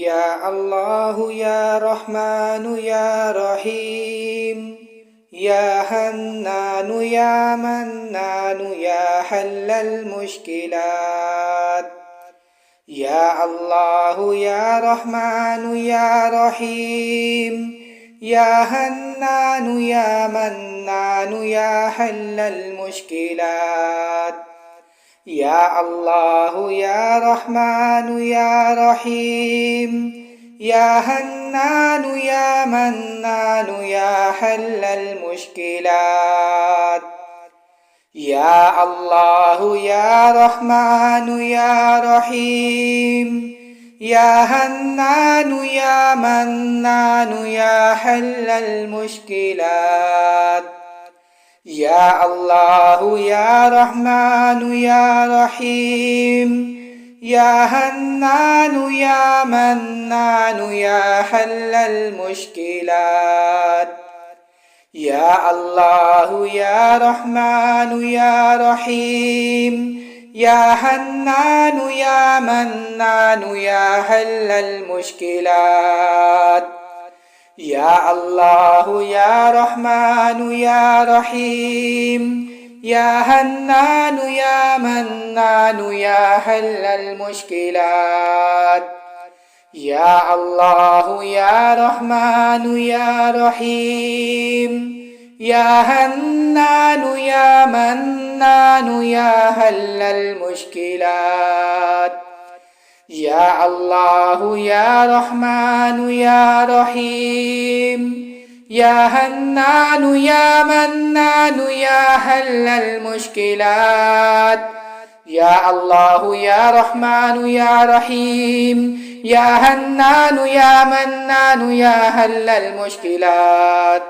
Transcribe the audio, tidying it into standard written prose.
يا الله يا رحمن يا رحيم، يا حنان يا منان يا حل المشكلات. يا الله يا رحمن يا رحيم، يا حنان يا منان يا حل المشكلات. يا الله يا رحمن يا رحيم، يا حنان يا منان يا حل المشكلات. يا الله يا رحمن يا رحيم، يا حنان يا منان يا حل المشكلات. يا الله يا رحمن يا رحيم، يا حنان يا منان يا حل المشكلات. يا الله يا رحمن يا رحيم، يا حنان يا منان يا حل المشكلات. يا الله يا رحمن يا رحيم، يا حنان يا منان يا حل المشكلات. يا الله يا رحمن يا رحيم، يا حنان يا منان يا حل المشكلات. يا الله يا رحمن يا رحيم، يا حنان يا منان يا حل المشكلات. يا الله يا رحمن يا رحيم، يا حنان يا منان يا حل المشكلات.